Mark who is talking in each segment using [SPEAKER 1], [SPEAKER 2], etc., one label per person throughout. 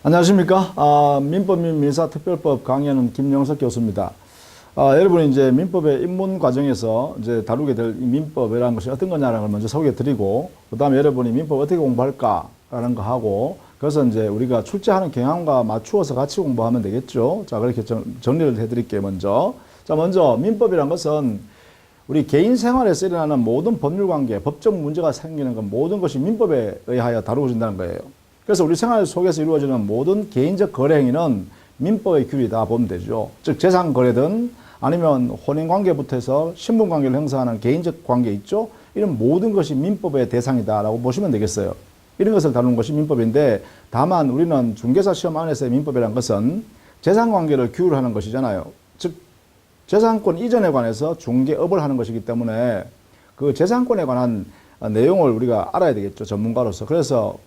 [SPEAKER 1] 안녕하십니까. 민법 및 민사특별법 강의하는 김영석 교수입니다. 여러분이 이제 민법의 입문 과정에서 이제 다루게 될 민법이라는 것이 어떤 거냐라는 걸 먼저 소개해 드리고, 그 다음에 여러분이 민법 어떻게 공부할까라는 거 하고, 그래서 이제 우리가 출제하는 경향과 맞추어서 같이 공부하면 되겠죠. 자, 그렇게 정리를 해 드릴게요, 먼저. 자, 먼저 민법이란 것은 우리 개인 생활에서 일어나는 모든 법률 관계, 법적 문제가 생기는 건 모든 것이 민법에 의하여 다루어진다는 거예요. 그래서 우리 생활 속에서 이루어지는 모든 개인적 거래 행위는 민법의 규율이다 보면 되죠. 즉 재산 거래든 아니면 혼인 관계부터 해서 신분 관계를 형성하는 개인적 관계 있죠. 이런 모든 것이 민법의 대상이다라고 보시면 되겠어요. 이런 것을 다루는 것이 민법인데, 다만 우리는 중개사 시험 안에서의 민법이라는 것은 재산 관계를 규율하는 것이잖아요. 즉 재산권 이전에 관해서 중개업을 하는 것이기 때문에 그 재산권에 관한 내용을 우리가 알아야 되겠죠, 전문가로서. 그래서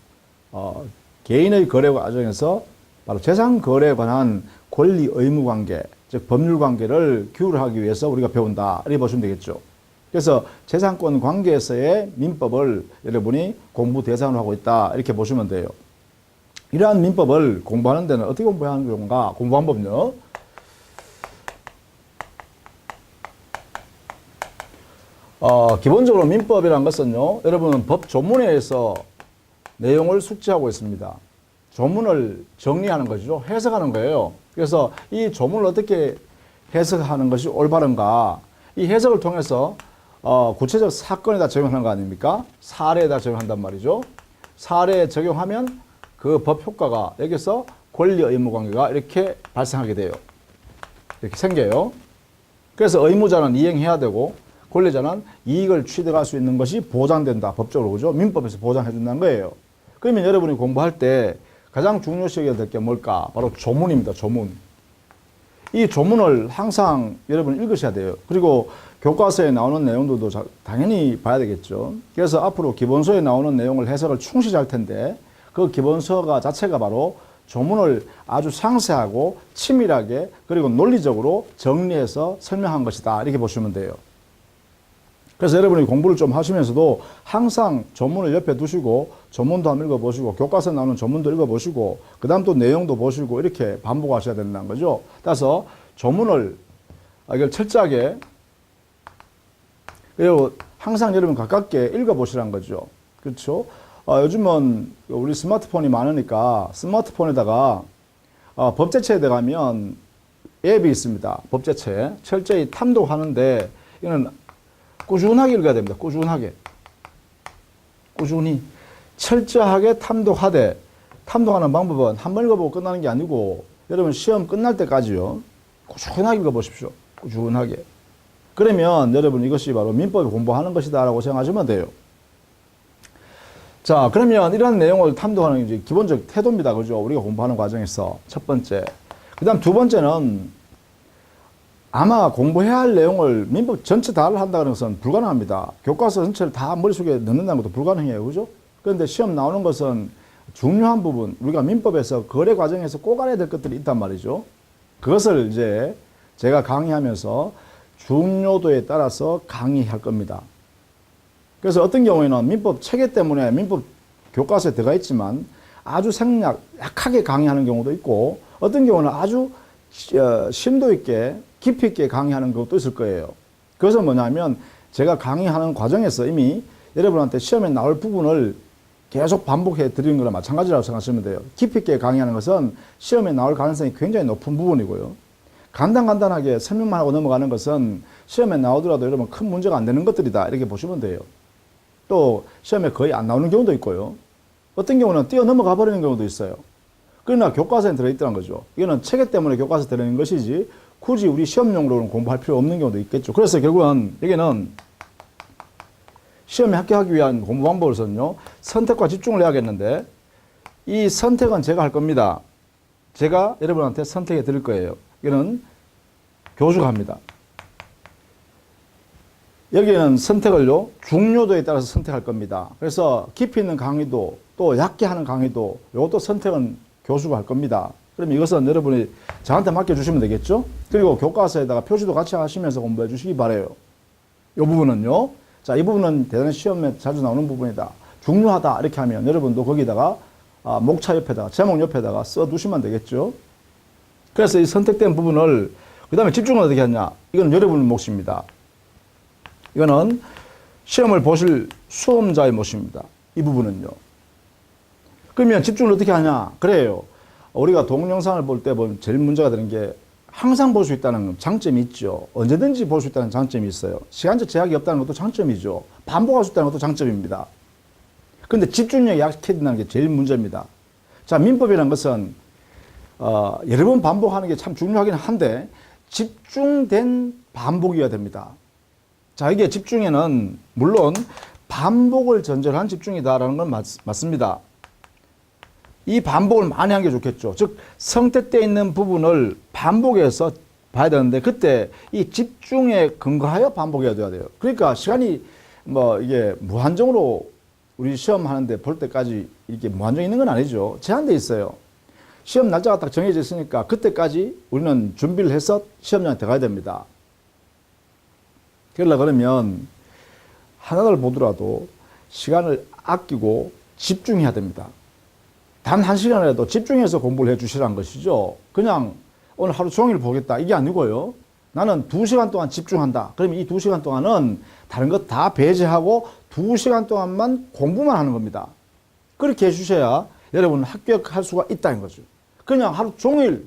[SPEAKER 1] 개인의 거래 과정에서 바로 재산 거래에 관한 권리 의무 관계, 즉 법률 관계를 규율하기 위해서 우리가 배운다, 이렇게 보시면 되겠죠. 그래서 재산권 관계에서의 민법을 여러분이 공부 대상으로 하고 있다, 이렇게 보시면 돼요. 이러한 민법을 공부하는 데는 어떻게 공부해야 하는 건가? 공부 방법은요, 기본적으로 민법이라는 것은요, 여러분은 법 조문에서 내용을 숙지하고 있습니다. 조문을 정리하는 것이죠. 해석하는 거예요. 그래서 이 조문을 어떻게 해석하는 것이 올바른가, 이 해석을 통해서 구체적 사건에다 적용하는 거 아닙니까? 사례에다 적용한단 말이죠. 사례에 적용하면 그 법 효과가 여기서 권리 의무 관계가 이렇게 발생하게 돼요. 이렇게 생겨요. 그래서 의무자는 이행해야 되고 권리자는 이익을 취득할 수 있는 것이 보장된다, 법적으로. 그죠? 민법에서 보장해 준다는 거예요. 그러면 여러분이 공부할 때 가장 중요시 여겨야 될 게 뭘까? 바로 조문입니다. 조문. 이 조문을 항상 여러분 읽으셔야 돼요. 그리고 교과서에 나오는 내용들도 당연히 봐야 되겠죠. 그래서 앞으로 기본서에 나오는 내용을 해석을 충실히 할 텐데, 그 기본서가 자체가 바로 조문을 아주 상세하고 치밀하게 그리고 논리적으로 정리해서 설명한 것이다, 이렇게 보시면 돼요. 그래서 여러분이 공부를 좀 하시면서도 항상 조문을 옆에 두시고 조문도 한번 읽어보시고 교과서에 나오는 조문도 읽어보시고 그 다음 또 내용도 보시고 이렇게 반복하셔야 된다는 거죠. 따라서 조문을 이걸 철저하게, 그리고 항상 여러분 가깝게 읽어보시라는 거죠. 그렇죠? 요즘은 우리 스마트폰이 많으니까 스마트폰에다가 법제처에 들어가면 앱이 있습니다. 법제처에 철저히 탐독하는데, 이거는 꾸준하게 읽어야 됩니다. 꾸준하게. 꾸준히. 철저하게 탐독하되, 탐독하는 방법은 한 번 읽어보고 끝나는 게 아니고, 여러분 시험 끝날 때까지요, 꾸준하게 읽어보십시오. 꾸준하게. 그러면 여러분 이것이 바로 민법을 공부하는 것이다 라고 생각하시면 돼요. 자, 그러면 이런 내용을 탐독하는 게 이제 기본적 태도입니다. 그죠? 우리가 공부하는 과정에서 첫 번째. 그 다음 두 번째는, 아마 공부해야 할 내용을 민법 전체 다 한다는 것은 불가능합니다. 교과서 전체를 다 머릿속에 넣는다는 것도 불가능해요. 그죠? 그런데 시험 나오는 것은 중요한 부분, 우리가 민법에서 거래 과정에서 꼭 알아야 될 것들이 있단 말이죠. 그것을 이제 제가 강의하면서 중요도에 따라서 강의할 겁니다. 그래서 어떤 경우에는 민법 체계 때문에 민법 교과서에 들어가 있지만 아주 약하게 강의하는 경우도 있고, 어떤 경우는 아주 심도 있게 깊이 있게 강의하는 것도 있을 거예요. 그것은 뭐냐면, 제가 강의하는 과정에서 이미 여러분한테 시험에 나올 부분을 계속 반복해 드리는 거랑 마찬가지라고 생각하시면 돼요. 깊이 있게 강의하는 것은 시험에 나올 가능성이 굉장히 높은 부분이고요. 간단하게 설명만 하고 넘어가는 것은 시험에 나오더라도 여러분 큰 문제가 안 되는 것들이다, 이렇게 보시면 돼요. 또 시험에 거의 안 나오는 경우도 있고요. 어떤 경우는 뛰어 넘어가 버리는 경우도 있어요. 그러나 교과서에 들어있더란 거죠. 이거는 체계 때문에 교과서에 들어있는 것이지 굳이 우리 시험용으로는 공부할 필요 없는 경우도 있겠죠. 그래서 결국은 여기는 시험에 합격하기 위한 공부 방법으로서는요, 선택과 집중을 해야겠는데, 이 선택은 제가 할 겁니다. 제가 여러분한테 선택해 드릴 거예요. 이거는 교수가 합니다. 여기에는 선택을요, 중요도에 따라서 선택할 겁니다. 그래서 깊이 있는 강의도 또 얕게 하는 강의도 이것도 선택은 교수가 할 겁니다. 그럼 이것은 여러분이 저한테 맡겨주시면 되겠죠? 그리고 교과서에다가 표시도 같이 하시면서 공부해 주시기 바라요. 이 부분은요, 자, 이 부분은 대단히 시험에 자주 나오는 부분이다, 중요하다, 이렇게 하면 여러분도 거기다가 목차 옆에다가, 제목 옆에다가 써두시면 되겠죠. 그래서 이 선택된 부분을, 그 다음에 집중을 어떻게 하냐. 이건 여러분의 몫입니다. 이거는 시험을 보실 수험자의 몫입니다. 이 부분은요. 그러면 집중을 어떻게 하냐. 그래요. 우리가 동영상을 볼 때 보면 제일 문제가 되는 게 항상 볼 수 있다는 장점이 있죠. 언제든지 볼 수 있다는 장점이 있어요. 시간적 제약이 없다는 것도 장점이죠. 반복할 수 있다는 것도 장점입니다. 그런데 집중력이 약해진다는 게 제일 문제입니다. 자, 민법이라는 것은 여러 번 반복하는 게 참 중요하긴 한데 집중된 반복이어야 됩니다. 자, 이게 집중에는 물론 반복을 전제로 한 집중이다라는 건 맞습니다. 이 반복을 많이 한 게 좋겠죠. 즉 선택되어 있는 부분을 반복해서 봐야 되는데 그때 이 집중에 근거하여 반복해야 돼요. 그러니까 시간이 뭐 이게 무한정으로 우리 시험 하는데 볼 때까지 이렇게 무한정 있는 건 아니죠. 제한돼 있어요. 시험 날짜가 딱 정해져 있으니까 그때까지 우리는 준비를 해서 시험장에 들어가야 됩니다. 그러면 하나를 보더라도 시간을 아끼고 집중해야 됩니다. 단 1시간이라도 집중해서 공부를 해 주시라는 것이죠. 그냥 오늘 하루 종일 보겠다 이게 아니고요. 나는 2시간 동안 집중한다. 그러면 이 2시간 동안은 다른 것 다 배제하고 2시간 동안만 공부만 하는 겁니다. 그렇게 해 주셔야 여러분은 합격할 수가 있다는 거죠. 그냥 하루 종일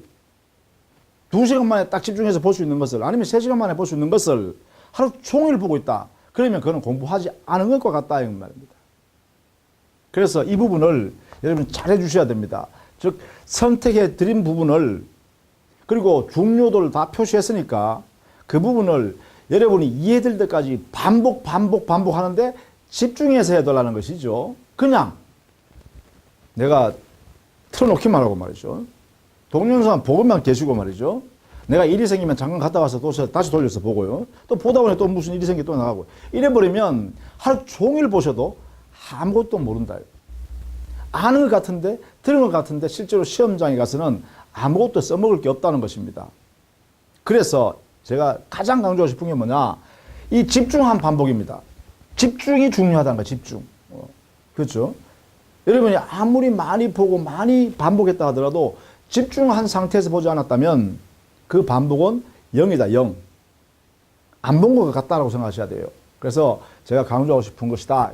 [SPEAKER 1] 2시간 만에 딱 집중해서 볼 수 있는 것을 아니면 3시간 만에 볼 수 있는 것을 하루 종일 보고 있다. 그러면 그건 공부하지 않은 것과 같다 이 말입니다. 그래서 이 부분을 여러분 잘 해주셔야 됩니다. 즉 선택해 드린 부분을 그리고 중요도를 다 표시했으니까 그 부분을 여러분이 이해될 때까지 반복하는데 집중해서 해달라는 것이죠. 그냥 내가 틀어놓기만 하고 말이죠. 동영상 보고만 계시고 말이죠. 내가 일이 생기면 잠깐 갔다 와서 또 다시 돌려서 보고요. 또 보다 보니 또 무슨 일이 생기 또 나가고. 이래버리면 하루 종일 보셔도 아무것도 모른다. 아는 것 같은데, 들은 것 같은데, 실제로 시험장에 가서는 아무것도 써먹을 게 없다는 것입니다. 그래서 제가 가장 강조하고 싶은 게 뭐냐. 이 집중한 반복입니다. 집중이 중요하다는 거예요, 집중. 그렇죠? 여러분이 아무리 많이 보고 많이 반복했다 하더라도 집중한 상태에서 보지 않았다면 그 반복은 0이다, 0. 안 본 것 같다라고 생각하셔야 돼요. 그래서 제가 강조하고 싶은 것이다.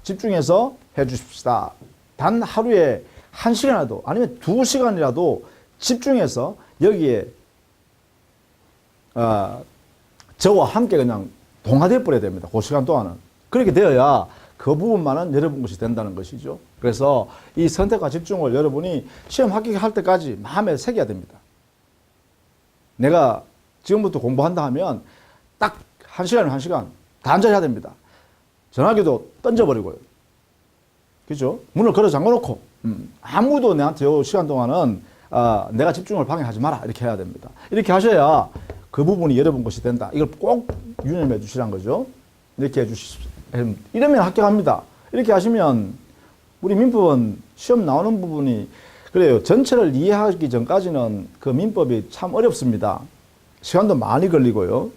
[SPEAKER 1] 집중해서 해 주십시다. 단 하루에 1시간이라도 아니면 2시간이라도 집중해서 여기에 저와 함께 그냥 동화되어 버려야 됩니다. 그 시간 동안은. 그렇게 되어야 그 부분만은 여러분 것이 된다는 것이죠. 그래서 이 선택과 집중을 여러분이 시험 합격할 때까지 마음에 새겨야 됩니다. 내가 지금부터 공부한다 하면 딱 1시간이면 1시간 다 앉아야 됩니다. 전화기도 던져버리고요. 그죠? 문을 걸어 잠궈놓고 아무도 내한테 이 시간 동안은 내가 집중을 방해하지 마라 이렇게 해야 됩니다. 이렇게 하셔야 그 부분이 여러분 것이 된다. 이걸 꼭 유념해 주시란 거죠. 이렇게 해주십시오. 이러면 합격합니다. 이렇게 하시면 우리 민법은 시험 나오는 부분이 그래요. 전체를 이해하기 전까지는 그 민법이 참 어렵습니다. 시간도 많이 걸리고요.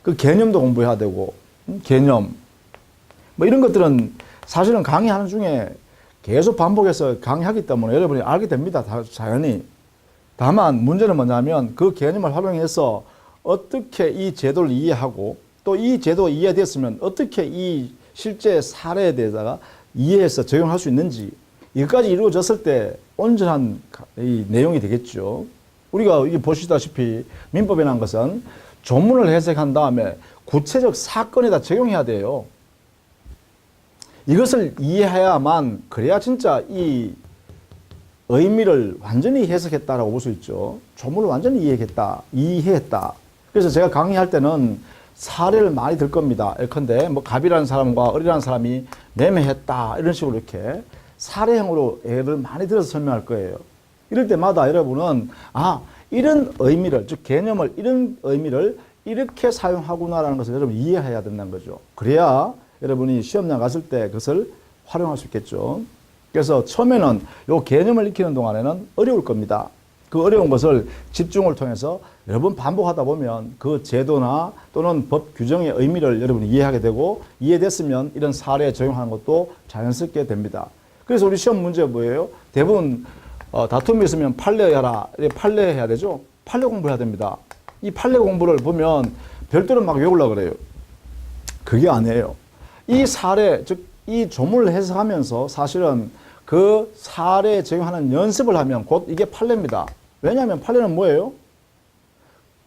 [SPEAKER 1] 그 개념도 공부해야 되고 개념 뭐 이런 것들은 사실은 강의하는 중에 계속 반복해서 강의하기 때문에 여러분이 알게 됩니다. 자연히. 다만 문제는 뭐냐면 그 개념을 활용해서 어떻게 이 제도를 이해하고 또 이 제도가 이해됐으면 어떻게 이 실제 사례에 대해서 이해해서 적용할 수 있는지 이것까지 이루어졌을 때 온전한 이 내용이 되겠죠. 우리가 이게 보시다시피 민법이라는 것은 조문을 해석한 다음에 구체적 사건에다 적용해야 돼요. 이것을 이해해야만 그래야 진짜 이 의미를 완전히 해석했다라고 볼 수 있죠. 조문을 완전히 이해했다. 그래서 제가 강의할 때는 사례를 많이 들 겁니다. 예컨대 뭐 갑이라는 사람과 을이라는 사람이 매매했다 이런 식으로 이렇게 사례형으로 예를 많이 들어서 설명할 거예요. 이럴 때마다 여러분은 이런 의미를 즉 개념을 이런 의미를 이렇게 사용하구나라는 것을 여러분 이해해야 된다는 거죠. 그래야 여러분이 시험장 갔을 때 그것을 활용할 수 있겠죠. 그래서 처음에는 이 개념을 익히는 동안에는 어려울 겁니다. 그 어려운 것을 집중을 통해서 여러 번 반복하다 보면 그 제도나 또는 법 규정의 의미를 여러분이 이해하게 되고 이해됐으면 이런 사례에 적용하는 것도 자연스럽게 됩니다. 그래서 우리 시험 문제 뭐예요? 대부분 다툼이 있으면 판례해라. 판례해야 되죠. 판례 공부해야 됩니다. 이 판례 공부를 보면 별도로 막 외우려고 그래요. 그게 아니에요. 이 사례, 즉 이 조문을 해석하면서 사실은 그 사례에 적용하는 연습을 하면 곧 이게 판례입니다. 왜냐하면 판례는 뭐예요?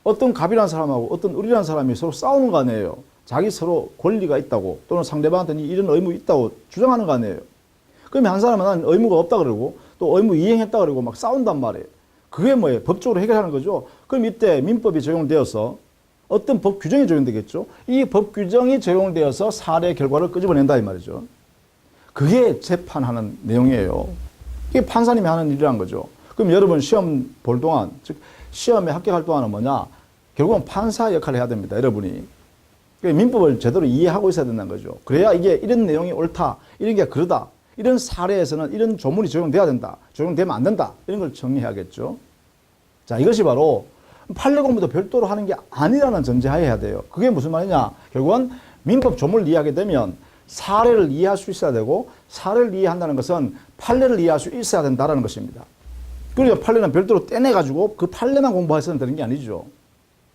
[SPEAKER 1] 어떤 갑이라는 사람하고 어떤 을이라는 사람이 서로 싸우는 거 아니에요. 자기 서로 권리가 있다고 또는 상대방한테 이런 의무가 있다고 주장하는 거 아니에요. 그러면 한 사람은 난 의무가 없다 그러고 또 의무 이행했다 그러고 막 싸운단 말이에요. 그게 뭐예요? 법적으로 해결하는 거죠. 그럼 이때 민법이 적용되어서 어떤 법 규정이 적용되겠죠. 이 법 규정이 적용되어서 사례 결과를 끄집어낸다 이 말이죠. 그게 재판하는 내용이에요. 이게 판사님이 하는 일이란 거죠. 그럼 여러분 시험 볼 동안, 즉 시험에 합격할 동안은 뭐냐? 결국은 판사 역할을 해야 됩니다. 여러분이. 민법을 제대로 이해하고 있어야 된다는 거죠. 그래야 이게 이런 내용이 옳다, 이런 게 그러다, 이런 사례에서는 이런 조문이 적용돼야 된다, 적용되면 안 된다, 이런 걸 정리해야겠죠. 자, 이것이 바로 판례 공부도 별도로 하는 게 아니라는 전제하에 해야 돼요. 그게 무슨 말이냐? 결국은 민법 조문을 이해하게 되면 사례를 이해할 수 있어야 되고, 사례를 이해한다는 것은 판례를 이해할 수 있어야 된다는 것입니다. 그러니까 판례는 별도로 떼내가지고 그 판례만 공부해서는 되는 게 아니죠.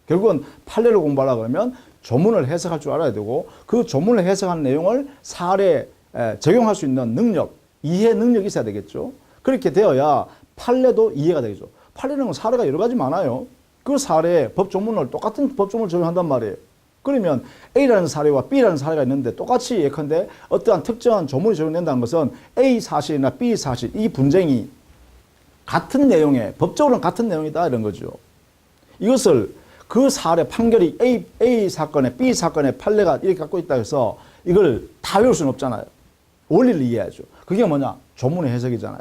[SPEAKER 1] 결국은 판례를 공부하려고 그러면 조문을 해석할 줄 알아야 되고, 그 조문을 해석한 내용을 사례에 적용할 수 있는 능력, 이해 능력이 있어야 되겠죠. 그렇게 되어야 판례도 이해가 되겠죠. 판례는 사례가 여러 가지 많아요. 그 사례에 법조문을 똑같은 법조문을 적용한단 말이에요. 그러면 A라는 사례와 B라는 사례가 있는데 똑같이 예컨대 어떠한 특정한 조문이 적용된다는 것은 A 사실이나 B 사실, 이 분쟁이 같은 내용에, 법적으로는 같은 내용이다 이런 거죠. 이것을 그 사례 판결이 A 사건에 B 사건의 판례가 이렇게 갖고 있다 해서 이걸 다 외울 수는 없잖아요. 원리를 이해해야죠. 그게 뭐냐? 조문의 해석이잖아요.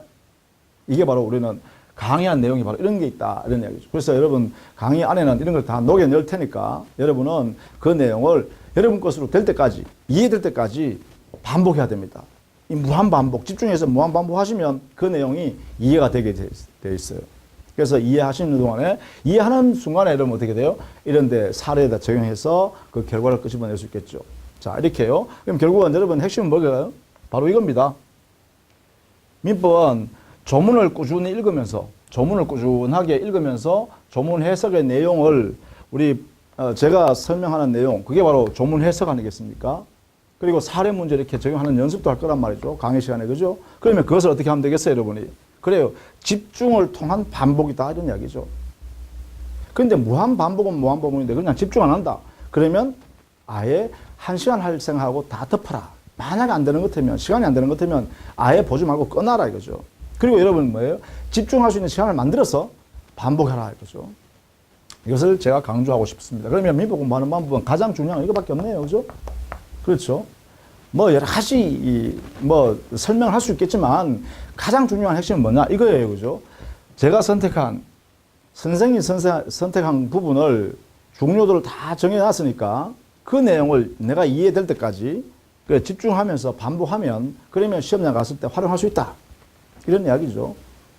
[SPEAKER 1] 이게 바로 우리는 강의한 내용이 바로 이런 게 있다 이런 이야기죠. 그래서 여러분 강의 안에는 이런 걸 다 녹여낼 테니까 여러분은 그 내용을 여러분 것으로 될 때까지, 이해될 때까지 반복해야 됩니다. 이 무한반복, 집중해서 무한반복 하시면 그 내용이 이해가 되게 돼 있어요. 그래서 이해하시는 동안에, 이해하는 순간에 여러분 어떻게 돼요? 이런 데 사례에다 적용해서 그 결과를 끄집어낼 수 있겠죠. 자, 이렇게요. 그럼 결국은 여러분 핵심은 뭐예요? 바로 이겁니다. 민법은 조문을 꾸준히 읽으면서, 조문을 꾸준하게 읽으면서 조문 해석의 내용을 제가 설명하는 내용, 그게 바로 조문 해석 아니겠습니까? 그리고 사례 문제 이렇게 적용하는 연습도 할 거란 말이죠. 강의 시간에, 그죠? 그러면 그것을 어떻게 하면 되겠어요, 여러분이? 그래요. 집중을 통한 반복이다, 이런 이야기죠. 그런데 무한반복은 무한반복인데 그냥 집중 안 한다. 그러면 아예 1시간 할 생각하고 다 덮어라. 만약에 안 되는 것 같으면, 시간이 안 되는 것 같으면 아예 보지 말고 꺼놔라, 이거죠. 그리고 여러분 뭐예요? 집중할 수 있는 시간을 만들어서 반복해라, 이거죠. 이것을 제가 강조하고 싶습니다. 그러면 민법 공부하는 방법은 가장 중요한 건 이거밖에 없네요, 그죠? 그렇죠. 뭐 여러 가지 설명을 할 수 있겠지만 가장 중요한 핵심은 뭐냐? 이거예요, 그죠? 제가 선생님이 선택한 부분을 중요도를 다 정해놨으니까 그 내용을 내가 이해될 때까지 집중하면서 반복하면, 그러면 시험장 갔을 때 활용할 수 있다. 이런 이야기죠.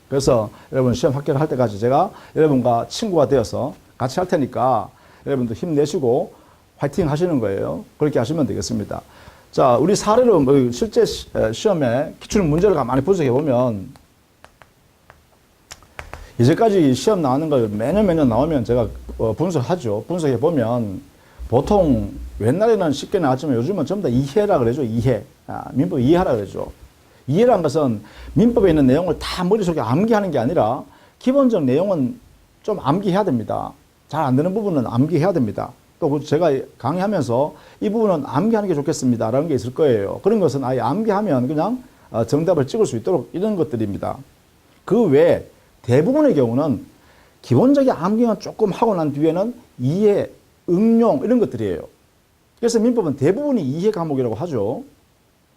[SPEAKER 1] 그래서 여러분 시험 합격할 때까지 제가 여러분과 친구가 되어서 같이 할 테니까 여러분도 힘내시고 화이팅 하시는 거예요. 그렇게 하시면 되겠습니다. 자, 우리 사례로 실제 시험에 기출 문제를 많이 분석해 보면, 이제까지 시험 나오는 걸 매년 나오면 제가 분석하죠. 분석해 보면 보통 옛날에는 쉽게 나왔지만 요즘은 전부 다 이해라 그러죠. 이해. 민법 이해하라 그러죠. 이해라는 것은 민법에 있는 내용을 다 머릿속에 암기하는 게 아니라 기본적 내용은 좀 암기해야 됩니다. 잘 안 되는 부분은 암기해야 됩니다. 또 제가 강의하면서 이 부분은 암기하는 게 좋겠습니다 라는 게 있을 거예요. 그런 것은 아예 암기하면 그냥 정답을 찍을 수 있도록 이런 것들입니다. 그 외에 대부분의 경우는 기본적인 암기만 조금 하고 난 뒤에는 이해, 응용 이런 것들이에요. 그래서 민법은 대부분이 이해 과목이라고 하죠.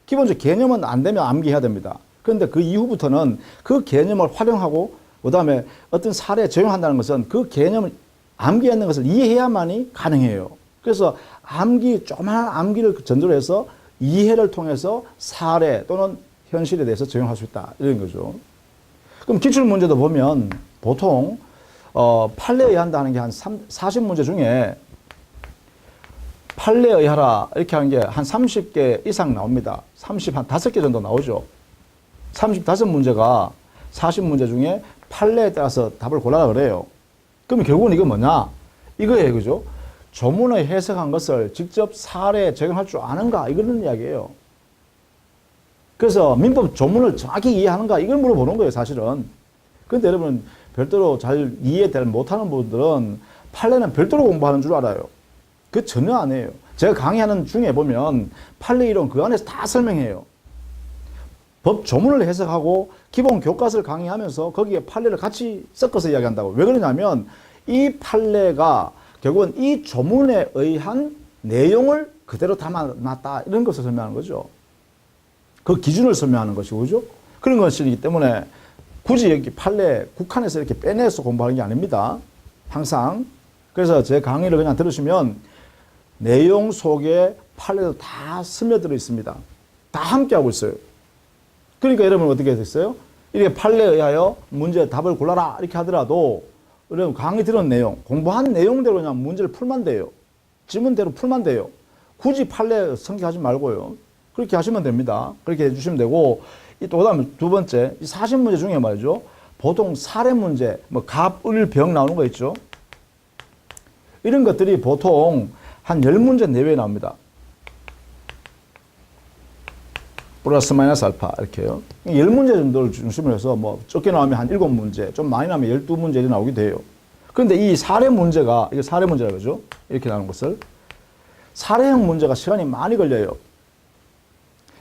[SPEAKER 1] 기본적 개념은 안 되면 암기해야 됩니다. 그런데 그 이후부터는 그 개념을 활용하고 그다음에 어떤 사례에 적용한다는 것은 그 개념을 암기하는 것을 이해해야만이 가능해요. 그래서 조그마한 암기를 전제로 해서 이해를 통해서 사례 또는 현실에 대해서 적용할 수 있다. 이런 거죠. 그럼 기출문제도 보면 보통 판례에 의한다는 게 한 40문제 중에 판례에 의하라 이렇게 하는 게 한 30개 이상 나옵니다. 한 5개 정도 나오죠. 35문제가 40문제 중에 판례에 따라서 답을 골라라 그래요. 그러면 결국은 이거 뭐냐? 이거예요. 그죠? 조문의 해석한 것을 직접 사례에 적용할 줄 아는가? 이거는 이야기예요. 그래서 민법 조문을 정확히 이해하는가? 이걸 물어보는 거예요, 사실은. 그런데 여러분, 별도로 잘 이해 못하는 분들은 판례는 별도로 공부하는 줄 알아요. 그 전혀 아니에요. 제가 강의하는 중에 보면 판례 이론 그 안에서 다 설명해요. 법 조문을 해석하고 기본 교과서를 강의하면서 거기에 판례를 같이 섞어서 이야기한다고. 왜 그러냐면 이 판례가 결국은 이 조문에 의한 내용을 그대로 담아놨다. 이런 것을 설명하는 거죠. 그 기준을 설명하는 것이고, 그죠? 그런 것이기 때문에 굳이 여기 판례 국한에서 이렇게 빼내서 공부하는 게 아닙니다. 항상. 그래서 제 강의를 그냥 들으시면 내용 속에 판례도 다 스며들어 있습니다. 다 함께 하고 있어요. 그러니까 여러분 어떻게 됐어요? 이렇게 판례에 의하여 문제 답을 골라라 이렇게 하더라도 여러분 강의 들은 내용, 공부한 내용대로 그냥 문제를 풀면 돼요. 지문대로 풀면 돼요. 굳이 판례 성취하지 말고요. 그렇게 하시면 됩니다. 그렇게 해주시면 되고, 또 다음에 두 번째, 이 40문제 중에 말이죠. 보통 사례 문제, 뭐 갑, 을, 병 나오는 거 있죠. 이런 것들이 보통 한 10문제 내외에 나옵니다. 플러스 마이너스 알파 이렇게요. 10문제 정도를 중심으로 해서 뭐 적게 나오면 한 7문제, 좀 많이 나오면 12문제 나오게 돼요. 그런데 이 사례 문제가, 이게 사례 문제라고 그러죠. 이렇게 나오는 것을. 사례형 문제가 시간이 많이 걸려요.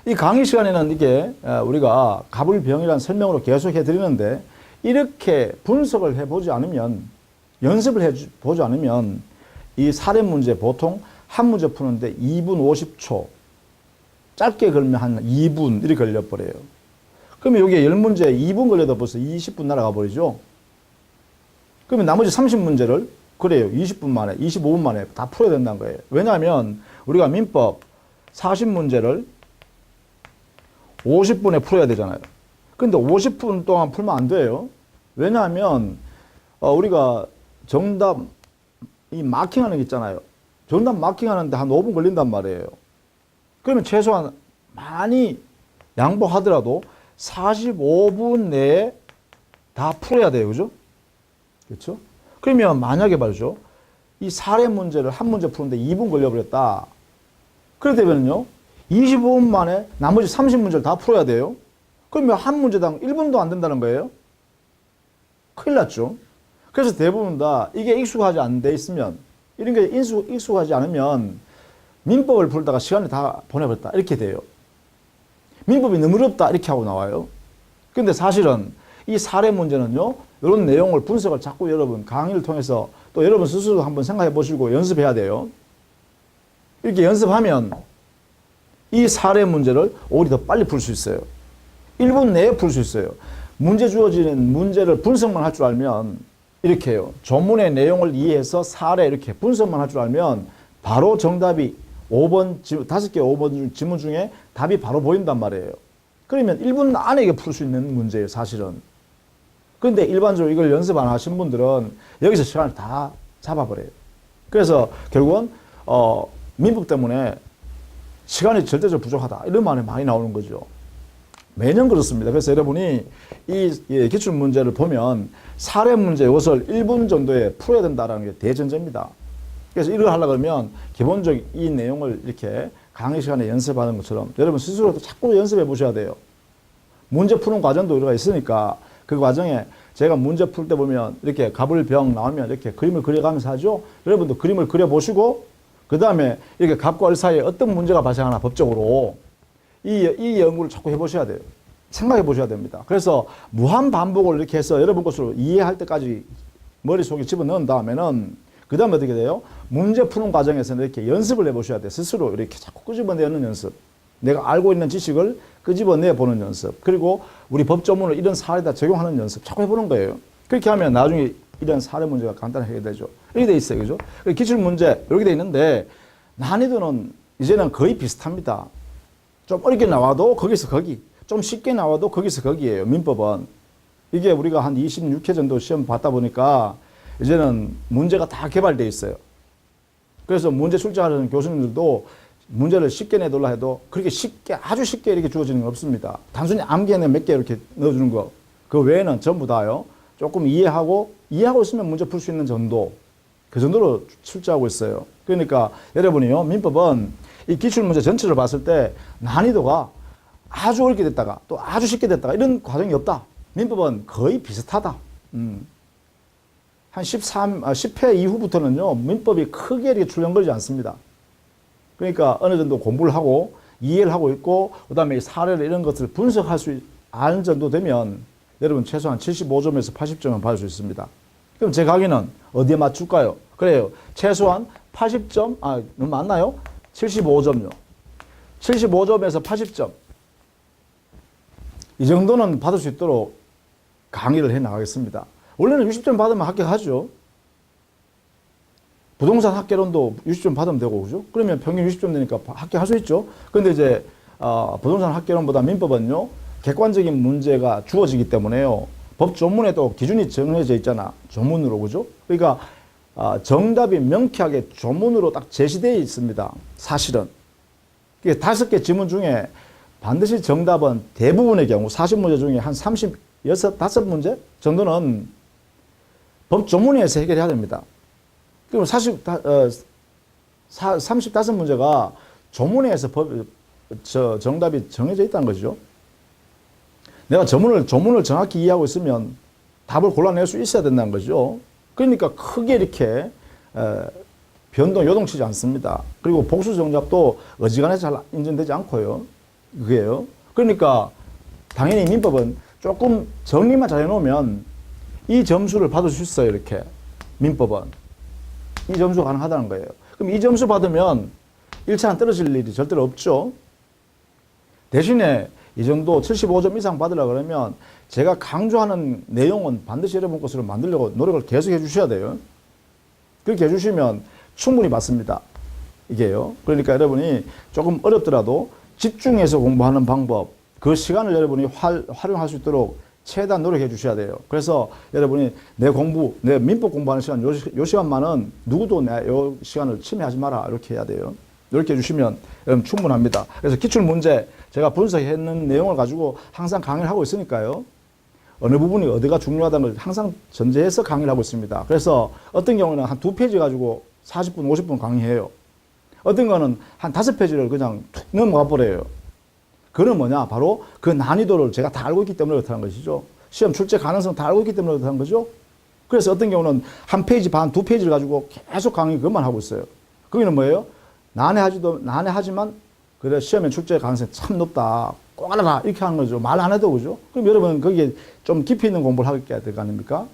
[SPEAKER 1] 이 강의 시간에는 이게 우리가 갑을병이라는 설명으로 계속 해드리는데 이렇게 분석을 해보지 않으면, 연습을 해보지 않으면 이 사례 문제 보통 한 문제 푸는데 2분 50초, 짧게 걸면 한 2분 이렇게 걸려버려요. 그러면 여기에 10문제 2분 걸려도 벌써 20분 날아가 버리죠. 그러면 나머지 30문제를 그래요. 20분 만에, 25분 만에 다 풀어야 된다는 거예요. 왜냐하면 우리가 민법 40문제를 50분에 풀어야 되잖아요. 근데 50분 동안 풀면 안 돼요. 왜냐하면 우리가 정답 이 마킹하는 게 있잖아요. 정답 마킹하는데 한 5분 걸린단 말이에요. 그러면 최소한 많이 양보하더라도 45분 내에 다 풀어야 돼요. 그죠? 그렇죠? 그러면 만약에 말이죠. 이 사례 문제를 한 문제 푸는데 2분 걸려버렸다. 그러되면요 25분 만에 나머지 30문제를 다 풀어야 돼요. 그러면 한 문제당 1분도 안 된다는 거예요. 큰일 났죠. 그래서 대부분 다 이게 익숙하지 않은 데 있으면, 이런 게 익숙하지 않으면 민법을 풀다가 시간을 다 보내버렸다. 이렇게 돼요. 민법이 너무 어렵다. 이렇게 하고 나와요. 근데 사실은 이 사례 문제는요, 이런 내용을 분석을 자꾸 여러분 강의를 통해서 또 여러분 스스로 한번 생각해 보시고 연습해야 돼요. 이렇게 연습하면 이 사례 문제를 오히려 더 빨리 풀 수 있어요. 1분 내에 풀 수 있어요. 문제 주어지는 문제를 분석만 할 줄 알면 이렇게 해요. 조문의 내용을 이해해서 사례 이렇게 분석만 할 줄 알면 바로 정답이 5번, 5개 5번 지문 중에 답이 바로 보인단 말이에요. 그러면 1분 안에 이게 풀 수 있는 문제예요, 사실은. 그런데 일반적으로 이걸 연습 안 하신 분들은 여기서 시간을 다 잡아버려요. 그래서 결국은 민법 때문에 시간이 절대적으로 부족하다. 이런 말이 많이 나오는 거죠. 매년 그렇습니다. 그래서 여러분이 이 기출 문제를 보면 사례 문제 이것을 1분 정도에 풀어야 된다는 게 대전제입니다. 그래서 이걸 하려고 하면 기본적인 이 내용을 이렇게 강의 시간에 연습하는 것처럼 여러분 스스로도 자꾸 연습해 보셔야 돼요. 문제 푸는 과정도 우리가 있으니까 그 과정에 제가 문제 풀 때 보면 이렇게 갑을병 나오면 이렇게 그림을 그려가면서 하죠. 여러분도 그림을 그려보시고 그 다음에 이렇게 갑과 을 사이에 어떤 문제가 발생하나 법적으로 이 연구를 자꾸 해보셔야 돼요. 생각해 보셔야 됩니다. 그래서 무한 반복을 이렇게 해서 여러분 것으로 이해할 때까지 머릿속에 집어넣은 다음에는 그 다음에 어떻게 돼요? 문제 푸는 과정에서는 이렇게 연습을 해보셔야 돼요. 스스로 이렇게 자꾸 끄집어내는 연습. 내가 알고 있는 지식을 끄집어내보는 연습. 그리고 우리 법조문을 이런 사례에다 적용하는 연습. 자꾸 해보는 거예요. 그렇게 하면 나중에 이런 사례 문제가 간단하게 해결되죠. 이렇게 돼 있어요. 그죠? 기출문제 이렇게 돼 있는데 난이도는 이제는 거의 비슷합니다. 좀 어렵게 나와도 거기서 거기. 좀 쉽게 나와도 거기서 거기예요. 민법은. 이게 우리가 한 26회 정도 시험 봤다 보니까 이제는 문제가 다 개발되어 있어요. 그래서 문제 출제하는 교수님들도 문제를 쉽게 내달라 해도 그렇게 쉽게, 아주 쉽게 이렇게 주어지는 건 없습니다. 단순히 암기에 몇 개 이렇게 넣어주는 거. 그 외에는 전부 다요. 조금 이해하고 있으면 문제 풀 수 있는 정도. 그 정도로 출제하고 있어요. 그러니까 여러분이요, 민법은 이 기출문제 전체를 봤을 때 난이도가 아주 어렵게 됐다가 또 아주 쉽게 됐다가 이런 과정이 없다. 민법은 거의 비슷하다. 한 10회 이후부터는요, 민법이 크게 이렇게 출렁거리지 않습니다. 그러니까 어느 정도 공부를 하고 이해를 하고 있고, 그 다음에 이 사례를 이런 것을 분석할 수 아는 정도 되면 여러분 최소한 75점에서 80점은 받을 수 있습니다. 그럼 제 강의는 어디에 맞출까요? 그래요. 최소한 80점, 너무 많나요? 75점요. 75점에서 80점. 이 정도는 받을 수 있도록 강의를 해 나가겠습니다. 원래는 60점 받으면 합격하죠. 부동산 학개론도 60점 받으면 되고, 그죠? 그러면 평균 60점 되니까 합격할 수 있죠. 근데 이제, 부동산 학개론보다 민법은요, 객관적인 문제가 주어지기 때문에요. 법 조문에도 기준이 정해져 있잖아. 조문으로, 그죠? 그러니까, 정답이 명쾌하게 조문으로 딱 제시되어 있습니다. 사실은. 이게 5개 지문 중에 반드시 정답은 대부분의 경우 40문제 중에 한 35문제 정도는 법 조문에서 해결해야 됩니다. 그럼 35문제가 조문에서 정답이 정해져 있다는 거죠. 내가 조문을 정확히 이해하고 있으면 답을 골라낼 수 있어야 된다는 거죠. 그러니까 크게 이렇게 요동치지 않습니다. 그리고 복수 정답도 어지간해서 잘 인정되지 않고요. 그게요. 그러니까 당연히 민법은 조금 정리만 잘 해놓으면 이 점수를 받을 수 있어요. 이렇게 민법은 이 점수가 가능하다는 거예요. 그럼 이 점수 받으면 1차는 떨어질 일이 절대로 없죠. 대신에 이 정도 75점 이상 받으려고 그러면 제가 강조하는 내용은 반드시 여러분 것으로 만들려고 노력을 계속 해주셔야 돼요. 그렇게 해주시면 충분히 받습니다. 이게요. 그러니까 여러분이 조금 어렵더라도 집중해서 공부하는 방법, 그 시간을 여러분이 활용할 수 있도록 최대한 노력해 주셔야 돼요. 그래서 여러분이 내 민법 공부하는 시간, 요 시간만은 누구도 요 시간을 침해하지 마라. 이렇게 해야 돼요. 이렇게 해주시면 여러분 충분합니다. 그래서 기출문제 제가 분석했는 내용을 가지고 항상 강의를 하고 있으니까요. 어느 부분이 어디가 중요하다는 걸 항상 전제해서 강의를 하고 있습니다. 그래서 어떤 경우는 한 2페이지 가지고 40분, 50분 강의해요. 어떤 거는 한 5페이지를 그냥 툭 넘어가 버려요. 그건 뭐냐? 바로 그 난이도를 제가 다 알고 있기 때문에 그렇다는 것이죠. 시험 출제 가능성 다 알고 있기 때문에 그렇다는 거죠. 그래서 어떤 경우는 한 페이지 반, 2페이지를 가지고 계속 강의 그것만 하고 있어요. 거기는 뭐예요? 난해하지만 그래 시험에 출제 가능성이 참 높다. 꼭 알아라. 이렇게 하는 거죠. 말 안 해도 그죠? 그럼 여러분 거기에 좀 깊이 있는 공부를 하게 될 거 아닙니까?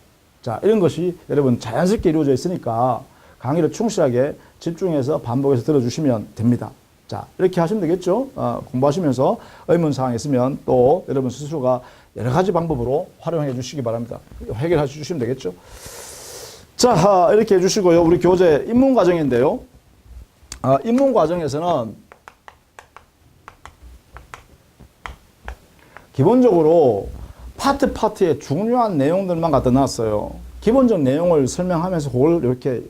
[SPEAKER 1] 자, 이런 것이 여러분 자연스럽게 이루어져 있으니까 강의를 충실하게 집중해서 반복해서 들어주시면 됩니다. 자, 이렇게 하시면 되겠죠? 공부하시면서 의문사항 있으면 또 여러분 스스로가 여러 가지 방법으로 활용해 주시기 바랍니다. 해결해 주시면 되겠죠? 자, 이렇게 해주시고요. 우리 교재 입문 과정인데요. 입문 과정에서는 기본적으로 파트의 중요한 내용들만 갖다 놨어요. 기본적 내용을 설명하면서 그걸 이렇게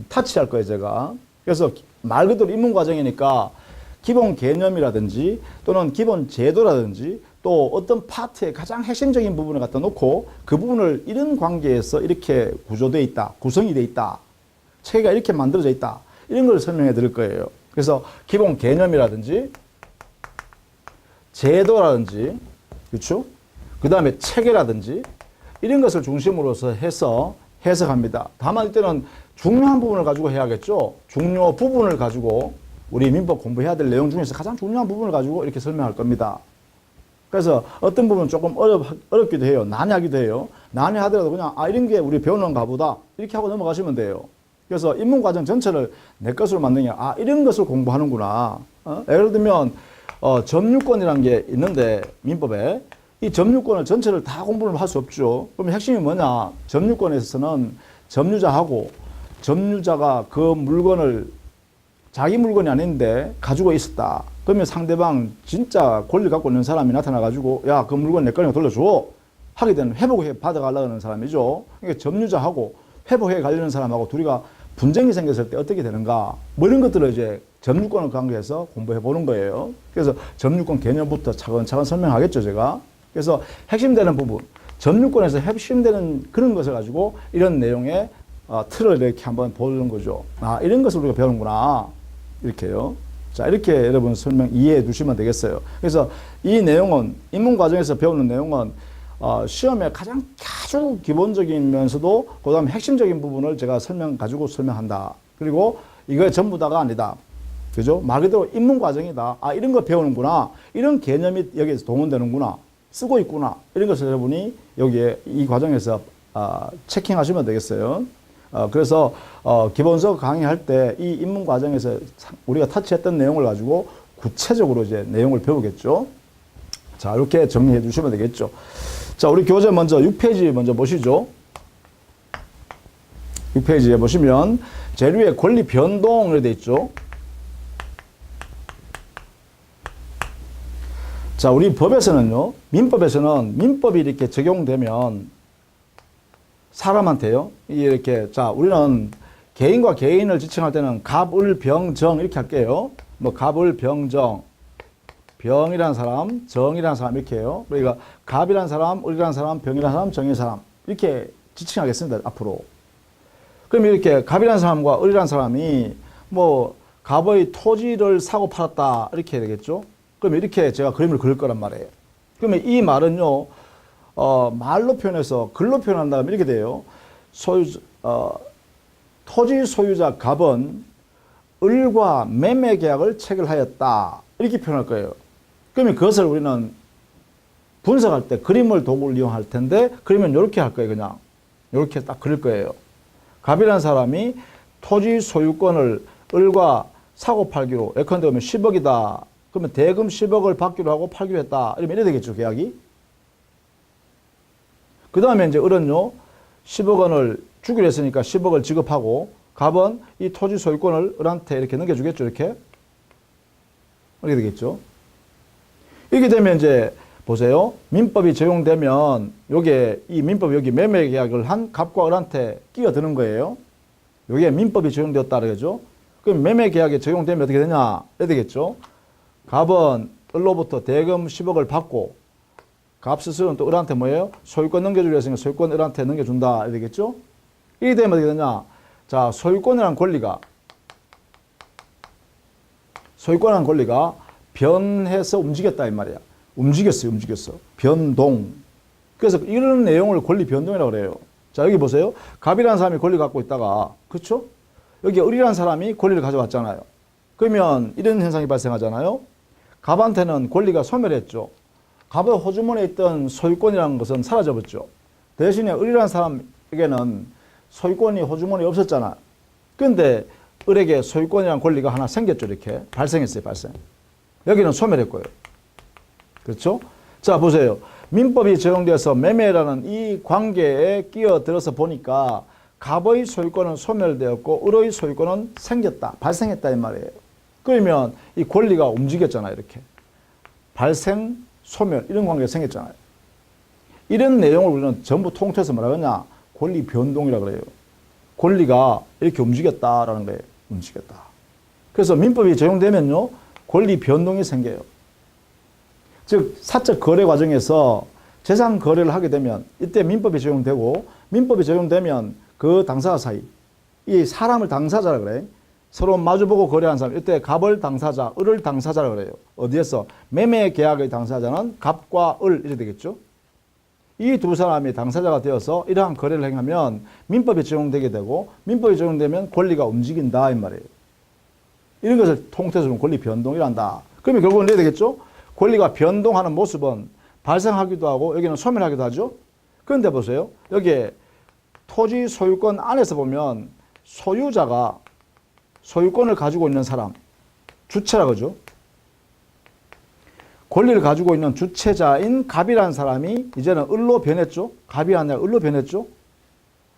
[SPEAKER 1] 타치할 거예요, 제가. 그래서 말 그대로 입문 과정이니까 기본 개념이라든지 또는 기본 제도라든지 또 어떤 파트의 가장 핵심적인 부분을 갖다 놓고 그 부분을 이런 관계에서 이렇게 구조되어 있다, 구성이 되어 있다, 체계가 이렇게 만들어져 있다, 이런 걸 설명해 드릴 거예요. 그래서 기본 개념이라든지 제도라든지, 그렇죠? 그 다음에 체계라든지 이런 것을 중심으로서 해서 해석합니다. 다만 이때는 중요한 부분을 가지고 해야겠죠. 중요 부분을 가지고 우리 민법 공부해야 될 내용 중에서 가장 중요한 부분을 가지고 이렇게 설명할 겁니다. 그래서 어떤 부분은 조금 어렵기도 해요. 난해하기도 해요. 난해하더라도 그냥 이런 게 우리 배우는가 보다 이렇게 하고 넘어가시면 돼요. 그래서 입문 과정 전체를 내 것으로 만드는 게 이런 것을 공부하는구나. 예를 들면 점유권이라는 게 있는데 민법에 이 점유권을 전체를 다 공부를 할 수 없죠. 그러면 핵심이 뭐냐? 점유권에서는 점유자하고 점유자가 그 물건을 자기 물건이 아닌데 가지고 있었다. 그러면 상대방 진짜 권리 갖고 있는 사람이 나타나가지고 야, 그 물건 내 거니까 돌려줘. 하게 되면 회복해 받아가려고 하는 사람이죠. 그러니까 점유자하고 회복해 가려는 사람하고 둘이가 분쟁이 생겼을 때 어떻게 되는가 뭐 이런 것들을 이제 점유권을 관계해서 공부해 보는 거예요. 그래서 점유권 개념부터 차근차근 설명하겠죠, 제가. 그래서 핵심되는 부분, 점유권에서 핵심되는 그런 것을 가지고 이런 내용의 틀을 이렇게 한번 보는 거죠. 아, 이런 것을 우리가 배우는구나. 이렇게요. 자, 이렇게 여러분 이해해 두시면 되겠어요. 그래서 이 내용은, 입문 과정에서 배우는 내용은, 시험에 가장 아주 기본적이면서도 그 다음에 핵심적인 부분을 제가 가지고 설명한다. 그리고 이거 전부 다가 아니다. 그죠? 말 그대로 입문 과정이다. 아, 이런 거 배우는구나. 이런 개념이 여기에서 동원되는구나. 쓰고 있구나. 이런 것을 여러분이 여기에 이 과정에서 체킹하시면 되겠어요. 그래서 기본서 강의할 때 이 입문 과정에서 우리가 터치했던 내용을 가지고 구체적으로 이제 내용을 배우겠죠. 자, 이렇게 정리해 주시면 되겠죠. 자, 우리 교재 먼저 6페이지 먼저 보시죠. 6페이지에 보시면 제일 위에 권리 변동으로 되어 있죠. 자, 우리 법에서는요, 민법에서는 민법이 이렇게 적용되면 사람한테요, 이렇게, 자, 우리는 개인과 개인을 지칭할 때는 갑, 을, 병, 정 이렇게 할게요. 뭐 갑, 을, 병, 정. 병이라는 사람, 정이라는 사람 이렇게 해요. 그러니까 갑이라는 사람, 을이라는 사람, 병이라는 사람, 정이라는 사람 이렇게 지칭하겠습니다. 앞으로. 그럼 이렇게 갑이라는 사람과 을이라는 사람이 뭐 갑의 토지를 사고 팔았다 이렇게 해야 되겠죠. 그럼 이렇게 제가 그림을 그릴 거란 말이에요. 그러면 이 말은요, 말로 표현해서 글로 표현한다면 이렇게 돼요. 토지 소유자 갑은 을과 매매 계약을 체결하였다 이렇게 표현할 거예요. 그러면 그것을 우리는 분석할 때 그림을 도구를 이용할 텐데, 그러면 이렇게 할 거예요. 그냥 이렇게 딱 그릴 거예요. 갑이라는 사람이 토지 소유권을 을과 사고 팔기로, 예컨대 보면 10억이다. 그러면 대금 10억을 받기로 하고 팔기로 했다. 이러면 이래 되겠죠, 계약이. 그 다음에 이제 을은요, 10억 원을 주기로 했으니까 10억을 지급하고, 갑은 이 토지 소유권을 을한테 이렇게 넘겨주겠죠, 이렇게. 이렇게 되겠죠. 이렇게 되면 이제 보세요. 민법이 적용되면 요게 이 민법이 여기 매매 계약을 한 갑과 을한테 끼어드는 거예요. 요게 민법이 적용되었다 그러죠. 그럼 매매 계약에 적용되면 어떻게 되냐? 이렇게 되겠죠. 갑은 을로부터 대금 10억을 받고 갑 스스로는 또 을한테 뭐예요? 소유권 넘겨주려 했으니까 소유권 을한테 넘겨준다. 이렇게 되겠죠. 이렇게 되면 어떻게 되냐? 자, 소유권이라는 권리가 변해서 움직였다 이 말이야. 움직였어. 변동. 그래서 이런 내용을 권리 변동이라고 그래요. 자, 여기 보세요. 갑이라는 사람이 권리 갖고 있다가, 그렇죠? 여기 을이라는 사람이 권리를 가져왔잖아요. 그러면 이런 현상이 발생하잖아요. 갑한테는 권리가 소멸했죠. 갑의 호주머니에 있던 소유권이라는 것은 사라져버렸죠. 대신에 을이라는 사람에게는 소유권이 호주머니에 없었잖아. 그런데 을에게 소유권이라는 권리가 하나 생겼죠. 이렇게 발생했어요. 여기는 소멸했고요. 그렇죠? 자, 보세요. 민법이 적용되어서 매매라는 이 관계에 끼어들어서 보니까 갑의 소유권은 소멸되었고 을의 소유권은 발생했다 이 말이에요. 그러면 이 권리가 움직였잖아요. 이렇게 발생, 소멸 이런 관계가 생겼잖아요. 이런 내용을 우리는 전부 통틀어서 뭐라 그러냐? 권리 변동이라고 그래요. 권리가 이렇게 움직였다라는 거예요. 움직였다. 그래서 민법이 적용되면요, 권리 변동이 생겨요. 즉 사적 거래 과정에서 재산 거래를 하게 되면 이때 민법이 적용되고, 민법이 적용되면 그 당사자 사이, 이 사람을 당사자라 그래. 서로 마주보고 거래하는 사람, 이때 갑을 당사자, 을을 당사자라 그래요. 어디에서? 매매 계약의 당사자는 갑과 을 이렇게 되겠죠. 이 두 사람이 당사자가 되어서 이러한 거래를 행하면 민법이 적용되게 되고, 민법이 적용되면 권리가 움직인다 이 말이에요. 이런 것을 통틀어서 권리 변동이란다. 그러면 결국은 이래야 되겠죠. 권리가 변동하는 모습은 발생하기도 하고 여기는 소멸하기도 하죠. 그런데 보세요. 여기에 토지 소유권 안에서 보면 소유자가 소유권을 가지고 있는 사람, 주체라 그러죠. 권리를 가지고 있는 주체자인 갑이라는 사람이 이제는 을로 변했죠. 갑이 아니라 을로 변했죠.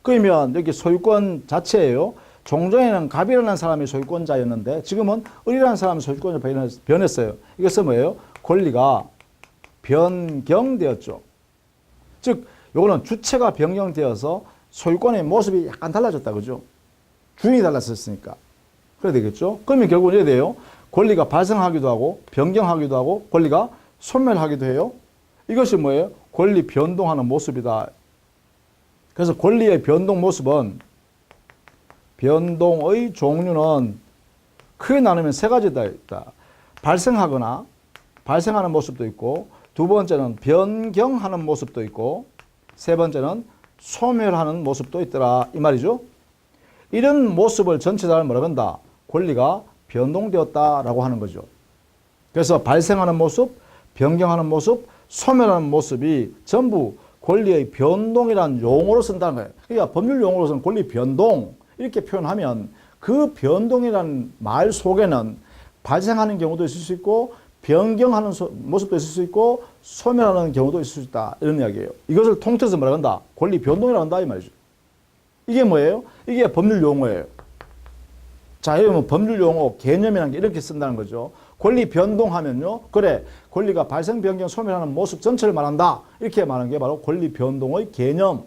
[SPEAKER 1] 그러면 여기 소유권 자체예요. 종전에는 갑이라는 사람이 소유권자였는데 지금은 을이라는 사람이 소유권자 변했어요. 이것은 뭐예요? 권리가 변경되었죠. 즉 요거는 주체가 변경되어서 소유권의 모습이 약간 달라졌다 그죠? 주인이 달랐었으니까. 그래야 되겠죠? 그러면 결국은 이래야 돼요. 권리가 발생하기도 하고 변경하기도 하고 권리가 소멸하기도 해요. 이것이 뭐예요? 권리 변동하는 모습이다. 그래서 권리의 변동 모습은 변동의 종류는 크게 나누면 세 가지가 있다. 발생하거나 발생하는 모습도 있고 두 번째는 변경하는 모습도 있고 세 번째는 소멸하는 모습도 있더라 이 말이죠. 이런 모습을 전체적으로 뭐라 한다? 권리가 변동되었다라고 하는 거죠. 그래서 발생하는 모습, 변경하는 모습, 소멸하는 모습이 전부 권리의 변동이라는 용어로 쓴다는 거예요. 그러니까 법률 용어로서는 권리 변동 이렇게 표현하면 그 변동이라는 말 속에는 발생하는 경우도 있을 수 있고 변경하는 모습도 있을 수 있고 소멸하는 경우도 있을 수 있다 이런 이야기예요. 이것을 통틀어서 뭐라 한다? 권리 변동이라고 한다 이 말이죠. 이게 뭐예요? 이게 법률 용어예요. 자, 이러면 법률 용어 개념이라는 게 이렇게 쓴다는 거죠. 권리 변동하면요. 그래, 권리가 발생, 변경, 소멸하는 모습 전체를 말한다. 이렇게 말하는 게 바로 권리 변동의 개념.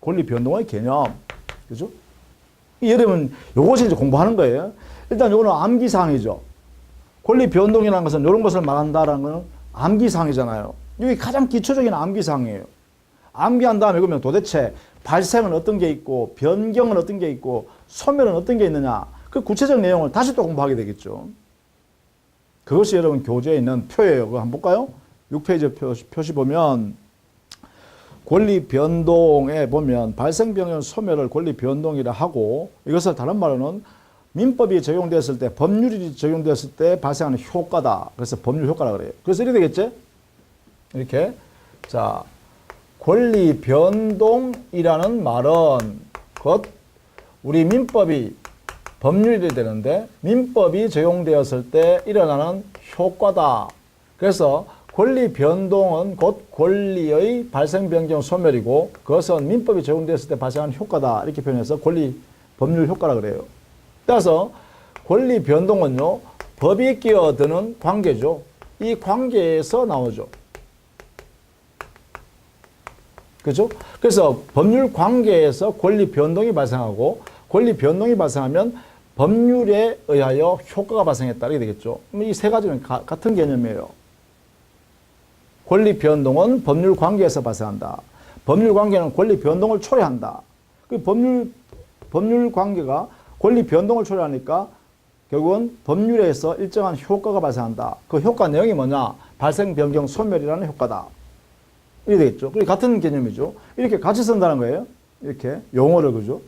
[SPEAKER 1] 권리 변동의 개념. 그죠? 여러분, 요것이 이제 공부하는 거예요. 일단 요거는 암기사항이죠. 권리 변동이라는 것은 이런 것을 말한다라는 건 암기사항이잖아요. 이게 가장 기초적인 암기사항이에요. 암기한 다음에 그러면 도대체 발생은 어떤 게 있고 변경은 어떤 게 있고 소멸은 어떤 게 있느냐. 그 구체적 내용을 다시 또 공부하게 되겠죠. 그것이 여러분 교재에 있는 표예요. 그거 한번 볼까요? 6페이지 표시 보면 권리 변동에 보면 발생, 변경, 소멸을 권리 변동이라 하고 이것을 다른 말로는 민법이 적용되었을 때 법률이 적용되었을 때 발생하는 효과다. 그래서 법률 효과라 그래요. 그래서 이렇게 되겠지? 이렇게. 자, 권리 변동이라는 말은 곧 우리 민법이 법률이 되는데 민법이 적용되었을 때 일어나는 효과다. 그래서 권리 변동은 곧 권리의 발생, 변경, 소멸이고 그것은 민법이 적용되었을 때 발생하는 효과다. 이렇게 표현해서 권리 법률 효과라 그래요. 따라서 권리 변동은요. 법이 끼어드는 관계죠. 이 관계에서 나오죠. 그렇죠? 그래서 법률 관계에서 권리 변동이 발생하고 권리 변동이 발생하면 법률에 의하여 효과가 발생했다. 이렇게 되겠죠. 이 세 가지는 같은 개념이에요. 권리 변동은 법률 관계에서 발생한다. 법률 관계는 권리 변동을 초래한다. 그 법률 관계가 권리 변동을 초래하니까 결국은 법률에서 일정한 효과가 발생한다. 그 효과 내용이 뭐냐? 발생, 변경, 소멸이라는 효과다. 이렇게 되겠죠. 그게 같은 개념이죠. 이렇게 같이 쓴다는 거예요. 이렇게 용어를 그죠.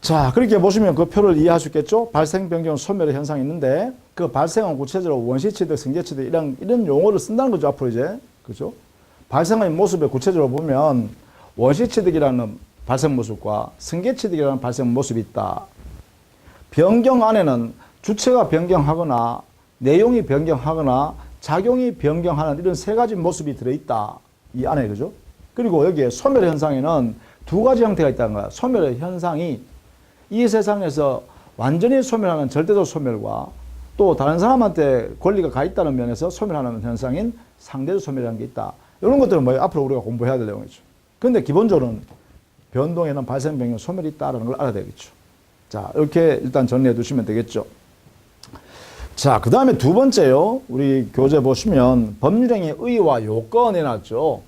[SPEAKER 1] 자, 그렇게 보시면 그 표를 이해할 수 있겠죠? 발생, 변경, 소멸의 현상이 있는데 그 발생은 구체적으로 원시취득, 승계취득 이런 용어를 쓴다는 거죠. 앞으로 이제. 그죠? 발생의 모습에 구체적으로 보면 원시취득이라는 발생 모습과 승계취득이라는 발생 모습이 있다. 변경 안에는 주체가 변경하거나 내용이 변경하거나 작용이 변경하는 이런 세 가지 모습이 들어있다. 이 안에 그죠? 그리고 여기에 소멸 현상에는 두 가지 형태가 있다는 거야. 소멸의 현상이 이 세상에서 완전히 소멸하는 절대적 소멸과 또 다른 사람한테 권리가 가 있다는 면에서 소멸하는 현상인 상대적 소멸이라는 게 있다. 이런 것들은 뭐예요? 앞으로 우리가 공부해야 될 내용이죠. 그런데 기본적으로는 변동에는 발생, 변경, 소멸이 있다는 걸 알아야 되겠죠. 자, 이렇게 일단 정리해 두시면 되겠죠. 자, 그 다음에 두 번째요. 우리 교재 보시면 법률행위 의의와 요건이 나왔죠.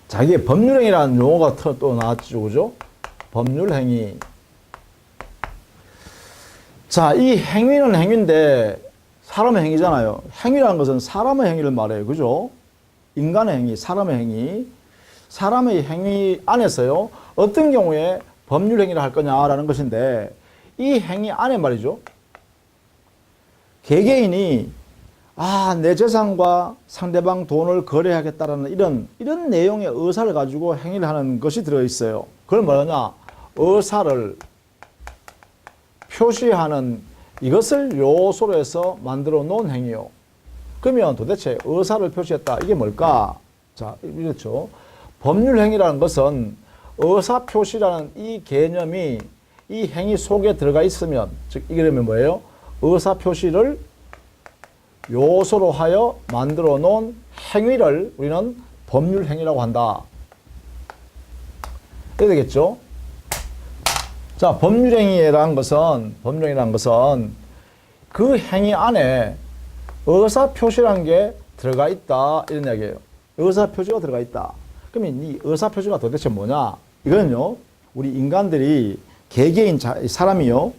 [SPEAKER 1] 자, 이게 법률행위라는 용어가 또 나왔죠. 그죠? 법률행위. 자, 이 행위는 행위인데 사람의 행위잖아요. 행위라는 것은 사람의 행위를 말해요. 그죠? 인간의 행위, 사람의 행위. 사람의 행위 안에서요. 어떤 경우에 법률행위를 할 거냐라는 것인데 이 행위 안에 말이죠. 개개인이 내 재산과 상대방 돈을 거래하겠다라는 이런 내용의 의사를 가지고 행위를 하는 것이 들어있어요. 그걸 뭐냐? 의사를 표시하는 이것을 요소로 해서 만들어 놓은 행위요. 그러면 도대체 의사를 표시했다. 이게 뭘까? 자, 이렇죠. 법률 행위라는 것은 의사 표시라는 이 개념이 이 행위 속에 들어가 있으면, 즉 이게 되면 뭐예요? 의사 표시를 요소로 하여 만들어 놓은 행위를 우리는 법률 행위라고 한다. 이래 되겠죠? 자, 법률행위라는 것은 그 행위 안에 의사표시라는 게 들어가 있다. 이런 이야기예요. 의사표시가 들어가 있다. 그러면 이 의사표시가 도대체 뭐냐? 이거는요, 우리 인간들이 개개인 사람이요,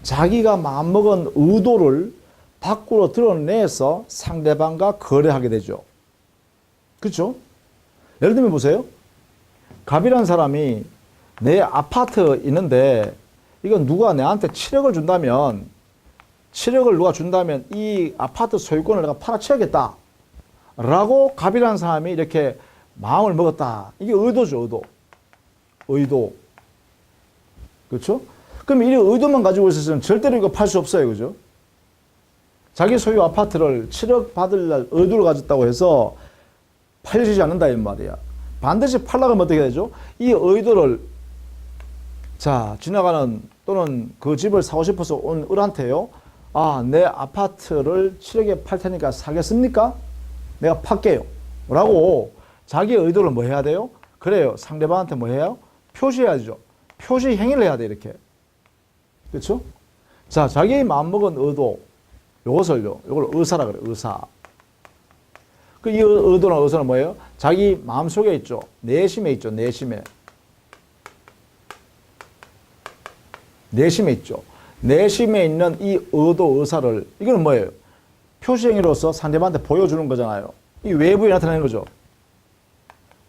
[SPEAKER 1] 자기가 마음먹은 의도를 밖으로 드러내서 상대방과 거래하게 되죠. 그렇죠? 예를 들면 보세요. 갑이라는 사람이 내 아파트 있는데 이건 누가 내한테 7억을 준다면 7억을 누가 준다면 이 아파트 소유권을 내가 팔아치우겠다 라고 갑이라는 사람이 이렇게 마음을 먹었다. 이게 의도죠. 의도. 그렇죠? 그럼 이 의도만 가지고 있어서는 절대로 이거 팔 수 없어요. 그죠? 자기 소유 아파트를 7억 받을 날 의도를 가졌다고 해서 팔리지 않는다 이 말이야. 반드시 팔려고 하면 어떻게 되죠? 이 의도를 자, 지나가는 또는 그 집을 사고 싶어서 온 을한테요. 아, 내 아파트를 7억에 팔 테니까 사겠습니까? 내가 팔게요. 라고 자기의 의도를 뭐 해야 돼요? 그래요. 상대방한테 뭐 해요? 표시해야죠. 표시 행위를 해야 돼, 이렇게. 그렇죠? 자, 자기 마음먹은 의도, 요걸 의사라 그래요. 의사. 이 의도나 의사는 뭐예요? 자기 마음속에 있죠. 내심에 있죠. 내심에 있죠. 내심에 있는 이 의도, 의사를, 이거는 뭐예요? 표시행위로서 상대방한테 보여주는 거잖아요. 이 외부에 나타나는 거죠.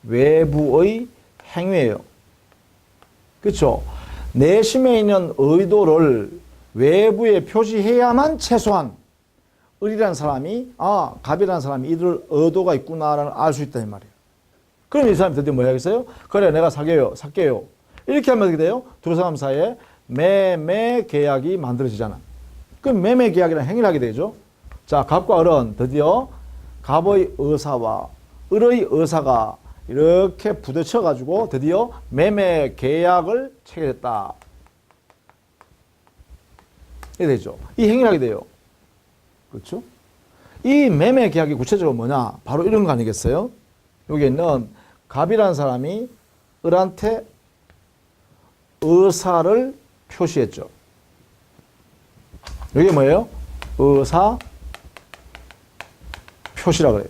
[SPEAKER 1] 외부의 행위예요. 그렇죠? 내심에 있는 의도를 외부에 표시해야만 최소한 을이라는 사람이, 아, 갑이라는 사람이 이들 의도가 있구나라는 알 수 있다 이 말이에요. 그럼 이 사람이 드디어 뭐 해야겠어요? 그래, 내가 살게요. 이렇게 하면 어떻게 돼요? 두 사람 사이에 매매 계약이 만들어지잖아. 그럼 매매 계약이라는 행위를 하게 되죠. 자, 갑과 을은 드디어 갑의 의사와 을의 의사가 이렇게 부딪혀 가지고 드디어 매매 계약을 체결했다. 이렇게 되죠. 이 행위를 하게 돼요. 그렇죠? 이 매매 계약이 구체적으로 뭐냐? 바로 이런 거 아니겠어요? 여기 있는 갑이라는 사람이 을한테 의사를 표시했죠. 이게 뭐예요? 의사 표시라 그래요.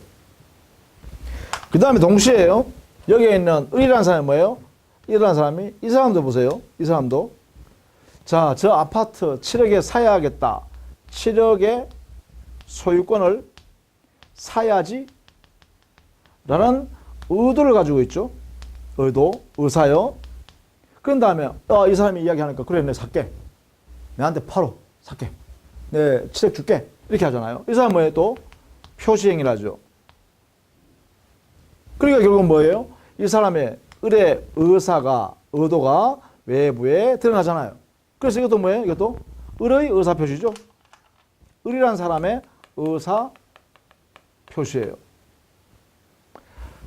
[SPEAKER 1] 그 다음에 동시에요. 여기에 있는 을이라는 사람이 뭐예요? 이라는 사람이, 이 사람도 보세요. 이 사람도. 자, 저 아파트 7억에 사야겠다. 7억의 소유권을 사야지. 라는 의도를 가지고 있죠. 의도, 의사요. 그런 다음에, 이 사람이 이야기하니까, 그래, 내가 살게. 내한테 팔어. 살게. 내 7억 줄게. 이렇게 하잖아요. 이 사람은 뭐예요? 또 표시행위를 하죠. 그러니까 결국은 뭐예요? 이 사람의 을의 의도가 외부에 드러나잖아요. 그래서 이것도 뭐예요? 이것도 을의 의사 표시죠. 을이라는 사람의 의사 표시예요.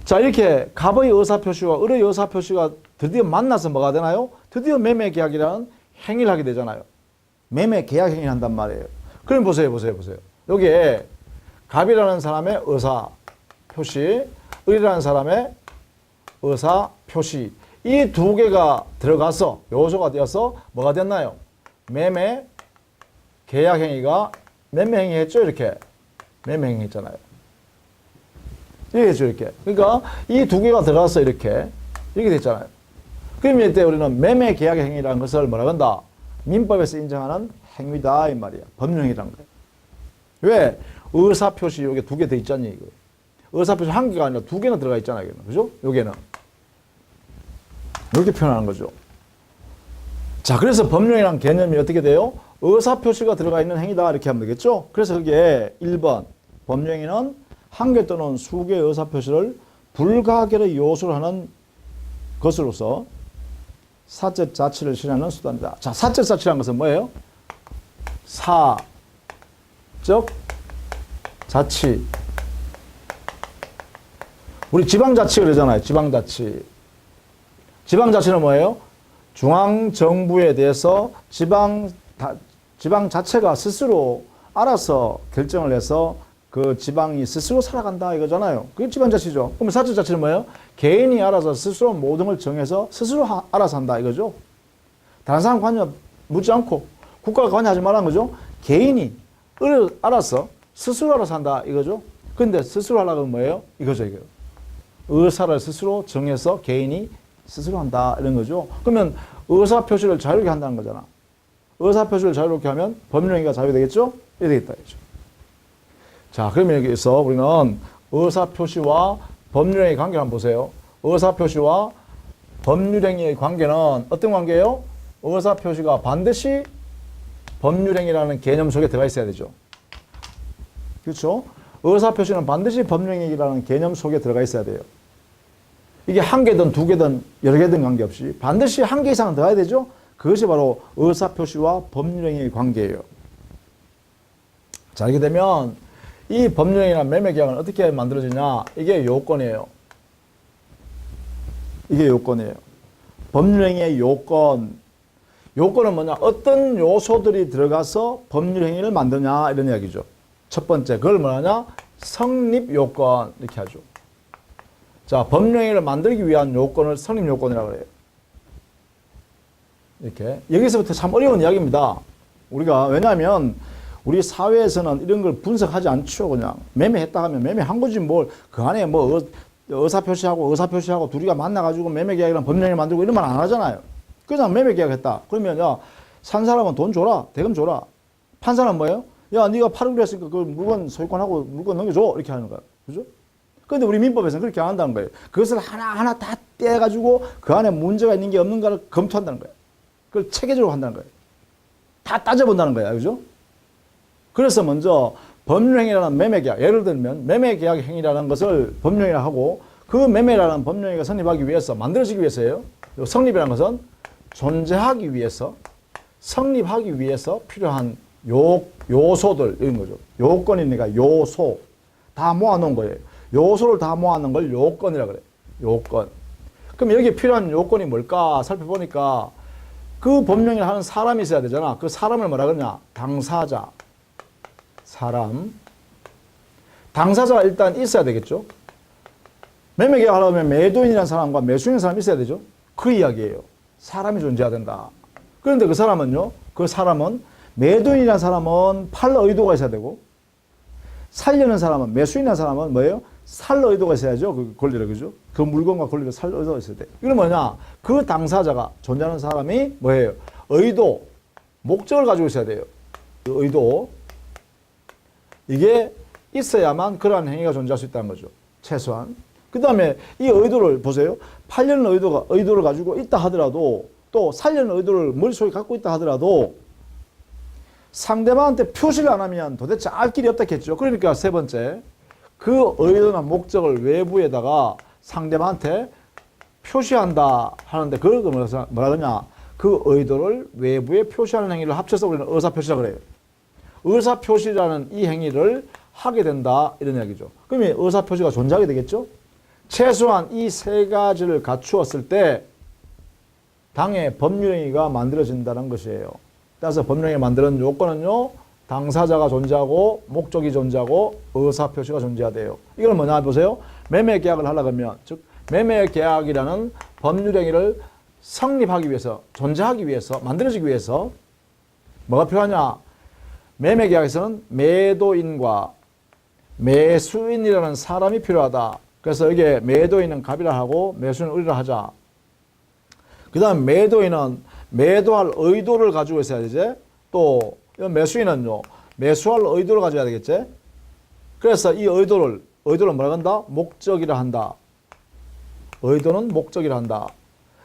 [SPEAKER 1] 자, 이렇게 갑의 의사 표시와 을의 의사 표시가 드디어 만나서 뭐가 되나요? 드디어 매매 계약이라는 행위를 하게 되잖아요. 매매 계약 행위를 한단 말이에요. 그럼 보세요. 여기에 갑이라는 사람의 의사 표시, 을이라는 사람의 의사 표시, 이 두 개가 들어가서 요소가 되어서 뭐가 됐나요? 매매 계약 행위가 매매 행위 했죠. 이렇게 매매 행위 했잖아요. 이렇게 했죠. 이렇게. 그러니까 이 두 개가 들어가서 이렇게 됐잖아요. 그러면 이때 우리는 매매 계약 행위라는 것을 뭐라 한다? 민법에서 인정하는 행위다 이 말이야. 법령이라는 거예요. 왜? 의사표시 여기 두 개 돼 있잖니 이거. 의사표시 한 개가 아니라 두 개나 들어가 있잖아요. 그죠? 여기는 이렇게 표현하는 거죠. 자, 그래서 법령이라는 개념이 어떻게 돼요? 의사표시가 들어가 있는 행위다 이렇게 하면 되겠죠? 그래서 그게 1번 법령에는 한 개 또는 수 개의 의사표시를 불가결의 요소로 하는 것으로서 사적 자치를 실현하는 수단이다. 자, 사적 자치라는 것은 뭐예요? 사적 자치. 우리 지방자치 그러잖아요. 지방자치. 지방자치는 뭐예요? 중앙정부에 대해서 지방자체가 스스로 알아서 결정을 해서 그 지방이 스스로 살아간다 이거잖아요. 그게 지방자치죠. 그럼 사적자치는 뭐예요? 개인이 알아서 스스로 모든 걸 정해서 스스로 알아서 한다 이거죠. 다른 사람 관여 묻지 않고 국가가 관여하지 말라는 거죠. 개인이 알아서 스스로 알아서 한다 이거죠. 근데 스스로 하려고 하면 뭐예요? 이거죠, 이거. 의사를 스스로 정해서 개인이 스스로 한다 이런 거죠. 그러면 의사 표시를 자유롭게 한다는 거잖아. 의사 표시를 자유롭게 하면 법률행위가 자유되겠죠? 이렇게 되겠다 이거죠. 자, 그러면 여기서 우리는 의사 표시와 법률행위 관계를 한번 보세요. 의사 표시와 법률행위의 관계는 어떤 관계예요? 의사 표시가 반드시 법률행위라는 개념 속에 들어가 있어야 되죠. 그렇죠? 의사 표시는 반드시 법률행위라는 개념 속에 들어가 있어야 돼요. 이게 한 개든 두 개든 여러 개든 관계없이 반드시 한 개 이상은 들어가야 되죠. 그것이 바로 의사 표시와 법률행위의 관계예요. 자, 이렇게 되면 이 법률행위나 매매계약은 어떻게 만들어지냐? 이게 요건이에요. 이게 요건이에요. 법률행위의 요건. 요건은 뭐냐? 어떤 요소들이 들어가서 법률행위를 만드냐? 이런 이야기죠. 첫 번째, 그걸 뭐냐냐? 성립요건. 이렇게 하죠. 자, 법률행위를 만들기 위한 요건을 성립요건이라고 그래요. 이렇게. 여기서부터 참 어려운 이야기입니다. 우리가, 왜냐하면 우리 사회에서는 이런 걸 분석하지 않죠. 그냥 매매했다 하면 매매한 거지 뭘. 그 안에 뭐 의사표시하고 둘이가 만나가지고 매매계약이랑 법령을 만들고 이런 말 안 하잖아요. 그냥 매매계약했다. 그러면 야, 산 사람은 돈 줘라. 대금 줘라. 판 사람은 뭐예요? 야, 네가 팔으기로 했으니까 그 물건 소유권하고 물건 넘겨줘. 이렇게 하는 거야. 그죠? 근데 우리 민법에서는 그렇게 안 한다는 거예요. 그것을 하나하나 다 떼가지고 그 안에 문제가 있는 게 없는가를 검토한다는 거예요. 그걸 체계적으로 한다는 거예요. 다 따져본다는 거야. 그죠? 그래서 먼저 법률행위라는 매매계약, 예를 들면 매매계약 행위라는 것을 법률행위라 하고 그 매매라는 법률행위가 성립하기 위해서, 만들어지기 위해서예요. 성립이라는 것은 존재하기 위해서, 성립하기 위해서 필요한 요소들, 이런 거죠. 요건이니까 요소. 다 모아놓은 거예요. 요소를 다 모아놓은 걸 요건이라 그래요. 요건. 그럼 여기에 필요한 요건이 뭘까 살펴보니까 그 법령을 하는 사람이 있어야 되잖아. 그 사람을 뭐라 그러냐? 당사자. 사람. 당사자가 일단 있어야 되겠죠. 매매계약 하려면 매도인이라는 사람과 매수인이라는 사람이 있어야 되죠. 그 이야기예요. 사람이 존재해야 된다. 그런데 그 사람은요. 그 사람은 매도인이라는 사람은 팔 의도가 있어야 되고 살려는 사람은 매수인이라는 사람은 뭐예요? 살 의도가 있어야죠. 그 권리를. 그죠? 그 물건과 권리를 살 의도가 있어야 돼. 이건 뭐냐? 그 당사자가 존재하는 사람이 뭐예요? 의도, 목적을 가지고 있어야 돼요. 그 의도. 이게 있어야만 그러한 행위가 존재할 수 있다는 거죠. 최소한. 그 다음에 이 의도를 보세요. 팔려는 의도를 가지고 있다 하더라도 또 살려는 의도를 머릿속에 갖고 있다 하더라도 상대방한테 표시를 안 하면 도대체 알 길이 없다 했죠. 그러니까 세 번째, 그 의도나 목적을 외부에다가 상대방한테 표시한다 하는데 그걸 뭐라 그러냐? 그 의도를 외부에 표시하는 행위를 합쳐서 우리는 의사표시라고 그래요. 의사표시라는 이 행위를 하게 된다 이런 이야기죠. 그러면 의사표시가 존재하게 되겠죠. 최소한 이 세 가지를 갖추었을 때 당의 법률행위가 만들어진다는 것이에요. 따라서 법령에 만드는 요건은요. 당사자가 존재하고 목적이 존재하고 의사표시가 존재해야 돼요. 이걸 뭐냐 보세요. 매매계약을 하려고 하면 즉 매매계약이라는 법률행위를 성립하기 위해서 존재하기 위해서 만들어지기 위해서 뭐가 필요하냐. 매매계약에서는 매도인과 매수인이라는 사람이 필요하다. 그래서 여기에 매도인은 갑이라 하고 매수인은 을이라 하자. 그 다음 매도인은 매도할 의도를 가지고 있어야 되지. 또 매수인은요. 매수할 의도를 가져야 되겠지. 그래서 이 의도를 뭐라 한다? 목적이라 한다. 의도는 목적이라 한다.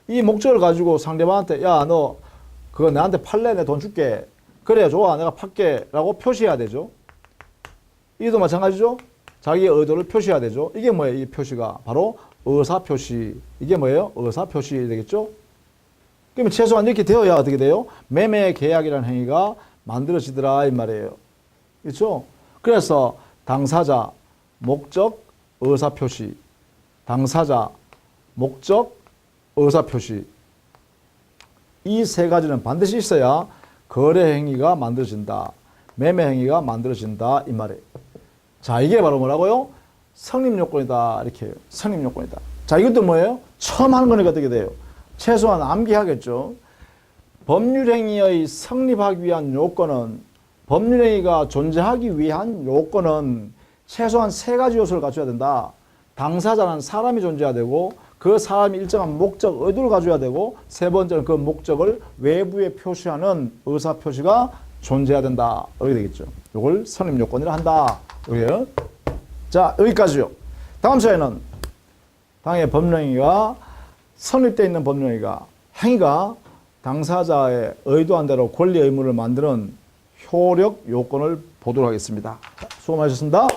[SPEAKER 1] 이 목적을 가지고 상대방한테 야, 너 그거 나한테 팔래? 내 돈 줄게. 그래 좋아 내가 팔게 라고 표시해야 되죠. 이도 마찬가지죠. 자기의 의도를 표시해야 되죠. 이게 뭐예요? 이 표시가 바로 의사표시. 이게 뭐예요? 의사표시 되겠죠. 그러면 최소한 이렇게 되어야 어떻게 돼요? 매매계약이라는 행위가 만들어지더라 이 말이에요. 그렇죠? 그래서 당사자, 목적, 의사표시. 당사자, 목적, 의사표시. 이 세 가지는 반드시 있어야 거래행위가 만들어진다. 매매행위가 만들어진다 이 말이에요. 자, 이게 바로 뭐라고요? 성립요건이다. 이렇게 해요. 성립요건이다. 자, 이것도 뭐예요? 처음 하는 거니까 어떻게 돼요? 최소한 암기하겠죠. 법률행위의 성립하기 위한 요건은, 법률행위가 존재하기 위한 요건은 최소한 세 가지 요소를 갖춰야 된다. 당사자는 사람이 존재해야 되고, 그 사람이 일정한 목적, 의도를 가져야 되고, 세 번째는 그 목적을 외부에 표시하는 의사표시가 존재해야 된다. 이렇게 되겠죠. 이걸 성립요건이라 한다. 여기요. 자, 여기까지요. 다음 시간에는 당의 법령행위가 성립되어 있는 법령행위가 행위가 당사자의 의도한 대로 권리 의무를 만드는 효력 요건을 보도록 하겠습니다. 수고 많으셨습니다.